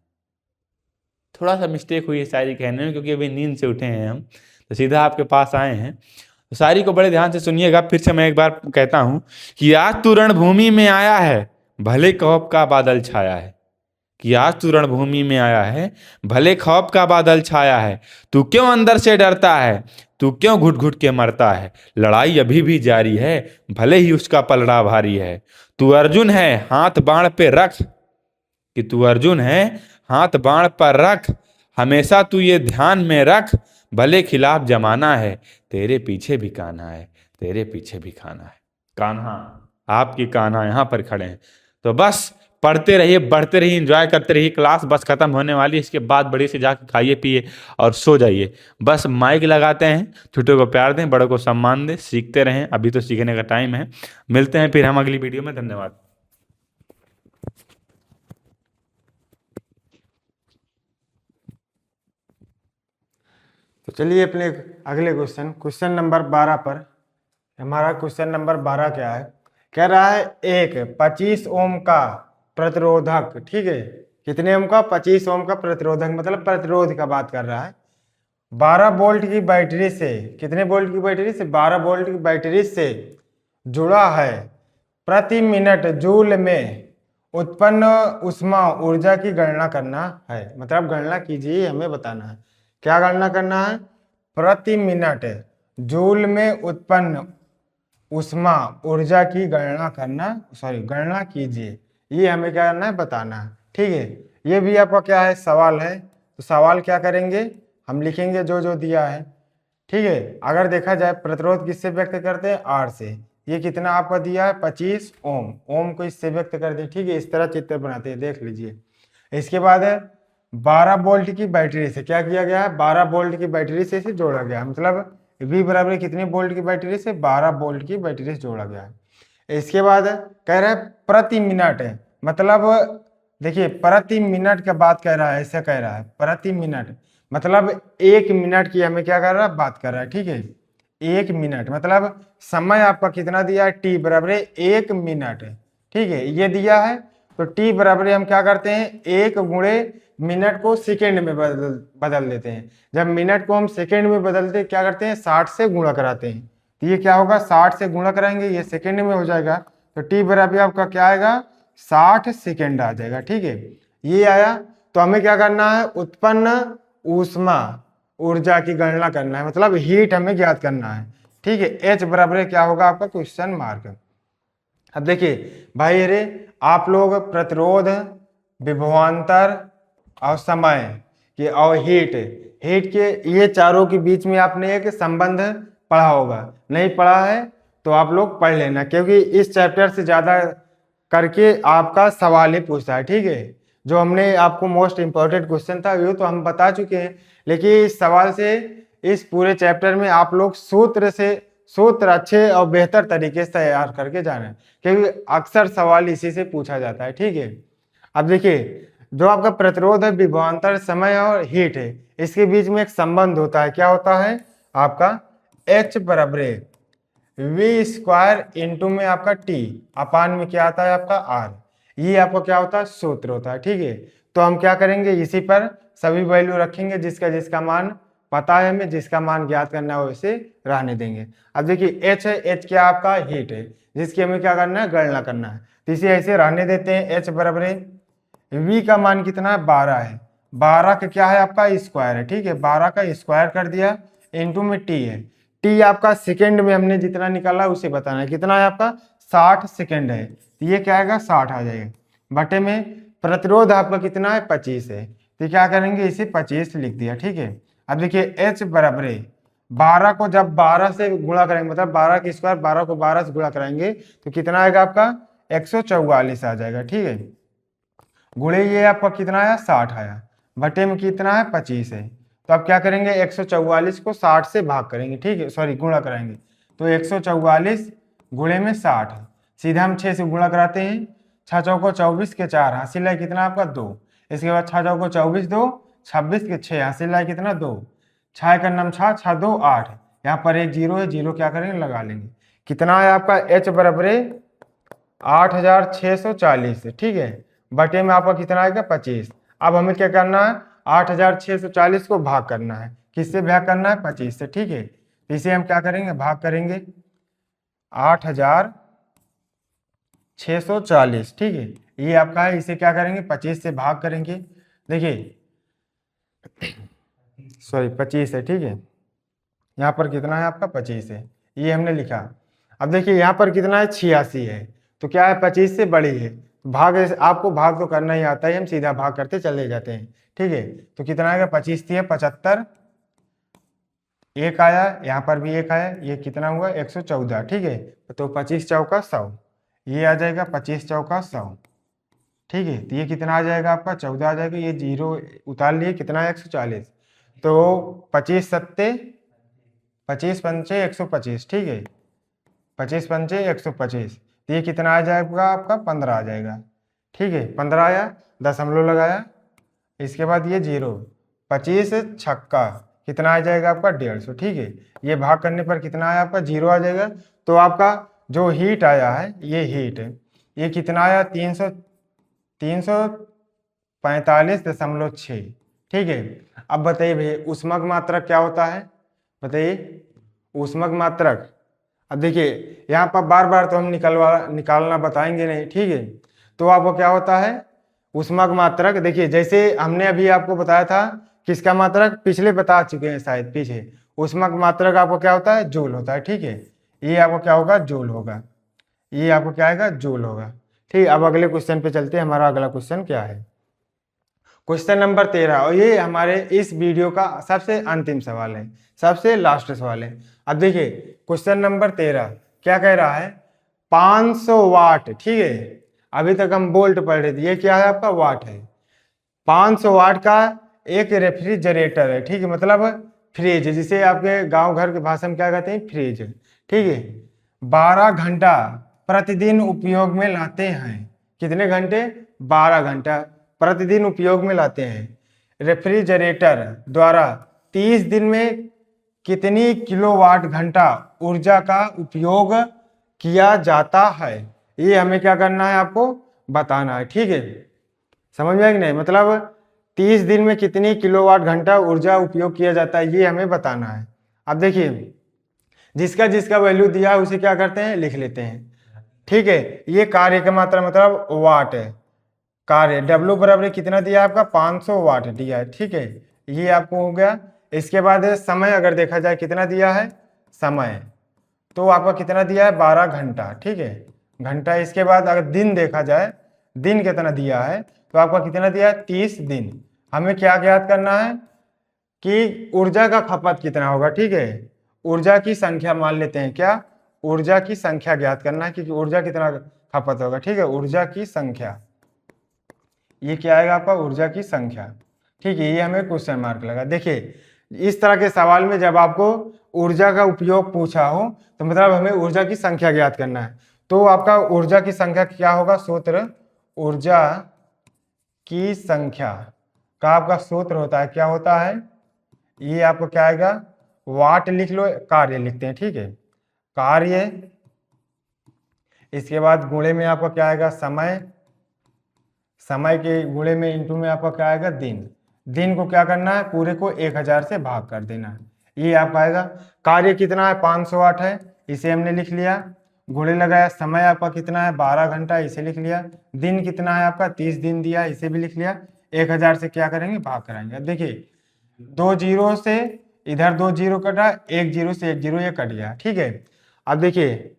थोड़ा सा मिस्टेक हुई है शायरी कहने में, क्योंकि अभी नींद से उठे हैं हम, तो सीधा आपके पास आए हैं। तो शायरी को बड़े ध्यान से सुनिएगा। फिर से मैं एक बार कहता हूं कि आज तू रणभूमि में आया है, भले खौफ का बादल छाया है। कि आज तू रणभूमि में आया है, भले खौफ का बादल छाया है। तू क्यों अंदर से डरता है, तू क्यों घुट घुट के मरता है। लड़ाई अभी भी जारी है, भले ही उसका पलड़ा भारी है। तू अर्जुन है, हाथ बाण पे रख। कि तू अर्जुन है, हाथ बाण पर रख हमेशा। तू ये ध्यान में रख, भले खिलाफ जमाना है, तेरे पीछे भी कान्हा है, तेरे पीछे भी कान्हा है। कान्हा, आपकी कान्हा यहाँ पर खड़े हैं। तो बस पढ़ते रहिए, बढ़ते रहिए, एंजॉय करते रहिए। क्लास बस खत्म होने वाली है, इसके बाद बड़ी से जाकर खाइए पिए और सो जाइए। बस माइक लगाते हैं, छोटों को प्यार दें, बड़ों को सम्मान दें, सीखते रहें। अभी तो सीखने का टाइम है। मिलते हैं फिर हम अगली वीडियो में। धन्यवाद। तो चलिए अपने अगले क्वेश्चन नंबर 12 पर। हमारा क्वेश्चन नंबर 12 क्या है? कह रहा है एक 25 ओम का प्रतिरोधक, ठीक है, कितने ओम का? 25 ओम का प्रतिरोधक, मतलब प्रतिरोध का बात कर रहा है। 12 वोल्ट की बैटरी से, कितने वोल्ट की बैटरी से? 12 वोल्ट की बैटरी से जुड़ा है। प्रति मिनट जूल में उत्पन्न उष्मा ऊर्जा की गणना करना है। मतलब गणना कीजिए, हमें बताना है। क्या गणना करना है? प्रति मिनट जूल में उत्पन्न उष्मा ऊर्जा की गणना कीजिए। ये हमें क्या करना है? बताना है। ठीक है, ये भी आपका क्या है? सवाल है। तो सवाल क्या करेंगे? हम लिखेंगे जो जो दिया है। ठीक है, अगर देखा जाए प्रतिरोध किससे व्यक्त करते हैं? आर से। ये कितना आपका दिया है? 25 ओम। ओम को इससे व्यक्त कर दे। ठीक है, इस तरह चित्र बनाते हैं, देख लीजिए। इसके बाद है 12 वोल्ट की बैटरी से क्या किया गया है? 12 वोल्ट की बैटरी से इसे जोड़ा गया। मतलब V बराबर कितने वोल्ट की बैटरी से? 12 वोल्ट की बैटरी से जोड़ा गया है। इसके बाद कह रहा है प्रति मिनट है, मतलब देखिए प्रति मिनट का बात कर रहा है, ऐसा कह रहा है प्रति मिनट, मतलब 1 मिनट की हमें क्या कर रहा है? बात कर रहा है। ठीक है, 1 मिनट मतलब समय आपका कितना दिया है? T बराबर 1 मिनट। ठीक है, ये दिया है। तो T बराबर हम क्या करते हैं? 1 गुणे मिनट को सेकेंड में बदल देते हैं। जब मिनट को हम सेकेंड में बदलते हैं, क्या करते हैं? 60 से गुणा कराते हैं। तो ये क्या होगा? 60 से गुणा कराएंगे, ये सेकेंड में हो जाएगा। तो T बराबर आपका क्या आएगा? 60 सेकेंड आ जाएगा। ठीक है, ये आया। तो हमें क्या करना है? उत्पन्न ऊष्मा ऊर्जा की गणना करना है, मतलब हीट हमें ज्ञात करना है। ठीक है, H बराबर क्या होगा आपका? Question mark. अब देखिए भाई, अरे आप लोग प्रतिरोध, विभवांतर और समय के और हीट के ये चारों के बीच में आपने एक संबंध पढ़ा होगा। नहीं पढ़ा है तो आप लोग पढ़ लेना, क्योंकि इस चैप्टर से ज़्यादा करके आपका सवाल ही पूछता है। ठीक है, जो हमने आपको मोस्ट इम्पोर्टेंट क्वेश्चन था वो तो हम बता चुके हैं, लेकिन इस सवाल से, इस पूरे चैप्टर में आप लोग सूत्र अच्छे और बेहतर तरीके से तैयार करके जाना है, क्योंकि अक्सर सवाल इसी से पूछा जाता है। ठीक है, अब देखिए जो आपका प्रतिरोध है, विभवांतर, समय और हीट है, इसके बीच में एक संबंध होता है। क्या होता है? आपका H बराबर V स्क्वायर इंटू में आपका T अपान में क्या आता है? आपका R। ये आपका क्या होता है? सूत्र होता है। ठीक है, तो हम क्या करेंगे? इसी पर सभी वैल्यू रखेंगे, जिसका मान पता है हमें, जिसका मान ज्ञात करना है उसे रहने देंगे। अब देखिए H है, H क्या आपका? हीट है, जिसकी हमें क्या करना है? गणना करना है। तो इसे ऐसे रहने देते हैं। H बराबर V का मान कितना है? 12 है। 12 का क्या है? आपका स्क्वायर है। ठीक है, 12 का स्क्वायर कर दिया, इंटू में T है। T आपका सेकेंड में हमने जितना निकाला उसे बताना है। कितना है आपका? 60 सेकेंड है। तो ये क्या आएगा? 60 आ जाएगा। बटे में प्रतिरोध आपका कितना है? 25 है। तो क्या करेंगे? इसे 25 लिख दिया। ठीक है, अब देखिए H बराबर 12 को जब 12 से गुणा करेंगे, मतलब 12 की स्क्वायर 12 को 12 से गुणा कराएंगे तो कितना आएगा आपका 144 आ जाएगा। ठीक है, गुणे ये आपका कितना आया 60 आया, बटे में कितना है 25 है। तो आप क्या करेंगे 144 को 60 से भाग करेंगे, ठीक है, सॉरी गुणा कराएंगे। तो 144 गुणे में 60, सीधा हम 6 से गुणा कराते हैं। 6 चौको 24 के 4, हासिल है कितना आपका 2। इसके बाद 6 चौको 24 2, 26 के 6, हासिल है कितना 2। 6 का नाम 6, 6 2 8, यहाँ पर एक जीरो है, जीरो क्या करेंगे लगा लेंगे। कितना है आपका h बराबर 8640, ठीक है, बटे में आपका कितना आएगा 25। अब हमें क्या करना है 8640 को भाग करना है, किससे भाग करना है 25 से, ठीक है। इसे हम क्या करेंगे भाग करेंगे 8640, ठीक है, ये आपका है, इसे क्या करेंगे 25 से भाग करेंगे। देखिए सॉरी 25 है, ठीक है, यहाँ पर कितना है आपका 25 है, ये हमने लिखा। अब देखिए यहाँ पर कितना है 86 है, तो क्या है 25 से बड़ी है, भाग आपको भाग तो करना ही आता है, हम सीधा भाग करते चले जाते हैं, ठीक है। तो कितना आएगा 25 थी 75, एक आया, यहाँ पर भी एक आया, ये कितना हुआ 114, ठीक है। तो 25 चौका 100, ये आ जाएगा 25 चौका 100, ठीक है। तो ये कितना आ जाएगा आपका 14 आ जाएगा, ये जीरो उतार लिए, कितना है 140, तो 25 सत्ते 25 पंचे 125, ठीक है, 25 पंचे 125, तो ये कितना आ जाएगा आपका 15 आ जाएगा, ठीक है। 15 आया, दशमलव लगाया, इसके बाद ये जीरो, 25 छक्का कितना आ जाएगा आपका 150, ठीक है। ये भाग करने पर कितना आया आपका जीरो आ जाएगा। तो आपका जो हीट आया है, ये हीट ये कितना आया 345.6, ठीक है। अब बताइए भैया ऊष्मक मात्रक क्या होता है, बताइए ऊष्मक मात्रक। अब देखिए यहाँ पर बार बार तो हम निकालना बताएंगे नहीं, ठीक है। तो आपको क्या होता है ऊष्मक मात्रक, देखिए जैसे हमने अभी आपको बताया था किसका मात्रक, पिछले बता चुके हैं शायद पीछे। ऊष्मक मात्रक आपको क्या होता है जूल होता है, ठीक है। ये आपको क्या होगा जूल होगा, ये आपको क्या आएगा जूल होगा, ठीक। अब अगले क्वेश्चन पे चलते हैं, हमारा अगला क्वेश्चन क्या है, क्वेश्चन नंबर 13, और ये हमारे इस वीडियो का सबसे अंतिम सवाल है, सबसे लास्ट सवाल है। अब देखिए क्वेश्चन नंबर 13 क्या कह रहा है 500 वाट, ठीक है। अभी तक हम वोल्ट पढ़ रहे थे, ये क्या है आपका वाट है। 500 वाट का एक रेफ्रिजरेटर है, ठीक है, मतलब फ्रिज, जिसे आपके गांव घर के भाषा में क्या कहते हैं फ्रिज, ठीक है। 12 घंटा प्रतिदिन उपयोग में लाते हैं, कितने घंटे 12 घंटा प्रतिदिन उपयोग में लाते हैं। रेफ्रिजरेटर द्वारा 30 दिन में कितनी किलोवाट घंटा ऊर्जा का उपयोग किया जाता है, ये हमें क्या करना है आपको बताना है, ठीक है। समझ में आया कि नहीं, मतलब 30 दिन में कितनी किलोवाट घंटा ऊर्जा उपयोग किया जाता है, ये हमें बताना है। अब देखिए जिसका जिसका वैल्यू दिया है उसे क्या करते हैं लिख लेते हैं, ठीक है। ये कार्य का मात्रा मतलब वाट है, कार्य W बराबर कितना दिया आपका 500 वाट दिया है, ठीक है, ये आपको हो गया। इसके बाद समय अगर देखा जाए कितना दिया है समय, तो आपका कितना दिया है 12 घंटा, ठीक है, घंटा। इसके बाद अगर दिन देखा जाए दिन कितना दिया है, तो आपका कितना दिया है 30 दिन। हमें क्या ज्ञात करना है कि ऊर्जा का खपत कितना होगा, ठीक है, ऊर्जा की संख्या मान लेते हैं, क्या ऊर्जा की संख्या ज्ञात करना है कि ऊर्जा कितना खपत होगा, ठीक है, ऊर्जा की संख्या, ये क्या आएगा आपका ऊर्जा की संख्या, ठीक है। ये हमें क्वेश्चन मार्क लगा। देखिए इस तरह के सवाल में जब आपको ऊर्जा का उपयोग पूछा हो तो मतलब हमें ऊर्जा की संख्या ज्ञात करना है। तो आपका ऊर्जा की संख्या क्या होगा सूत्र, ऊर्जा की संख्या का आपका सूत्र होता है, क्या होता है, ये आपको क्या आएगा वाट लिख लो, कार्य लिखते हैं, ठीक है, कार्य। इसके बाद गुणे में आपका क्या आएगा समय, समय के गुणे में इंटू में आपका क्या आएगा दिन, दिन को क्या करना है पूरे को 1000 से भाग कर देना है, ये आपका आएगा। कार्य कितना है 500 वाट है, इसे हमने लिख लिया, गुणे लगाया, समय आपका कितना है 12 घंटा, इसे लिख लिया, दिन कितना है आपका 30 दिन दिया, इसे भी लिख लिया, 1000 से क्या करेंगे भाग कराएंगे। अब देखिए 2 जीरो से इधर 2 जीरो कटा, 1 जीरो से 1 जीरो ये कट गया, ठीक है। अब देखिए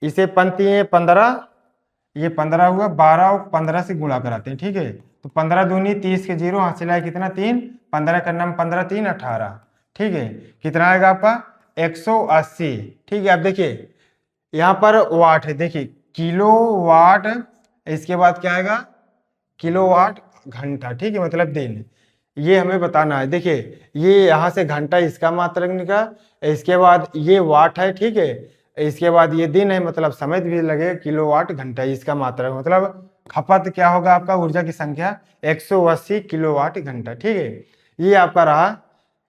इसे पंक्ति है 15, ये 15 हुआ, 12 और 15 से गुणा कराते हैं, ठीक है। तो 15 दूनी 30 के जीरो, हासिल है कितना 3, 15 का नाम 15 3 18, ठीक है, कितना आएगा आपका 180। ठीक है, अब देखिए यहाँ पर वाट है, देखिए किलो वाट, इसके बाद क्या आएगा किलोवाट घंटा। ठीक है, मतलब दिन, ये हमें बताना है। देखिए ये यहाँ से घंटा इसका मात्रक निकला, इसके बाद ये वाट है, ठीक है, इसके बाद ये दिन है, मतलब समय भी लगे, किलोवाट घंटा इसका मात्रक, मतलब खपत क्या होगा आपका ऊर्जा की संख्या 180 किलोवाट घंटा। ठीक है, ये आपका रहा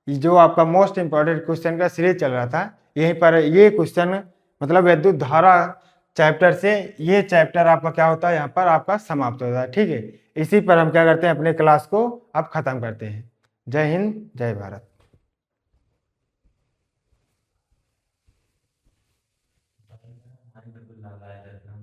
जो आपका मोस्ट इंपॉर्टेंट क्वेश्चन का सीरीज चल रहा था। यहीं पर ये क्वेश्चन मतलब विद्युत धारा चैप्टर से ये चैप्टर आपका क्या होता है यहाँ पर आपका समाप्त होता है। ठीक है, इसी पर हम क्या करते हैं अपने क्लास को अब खत्म करते हैं। जय हिंद, जय भारत।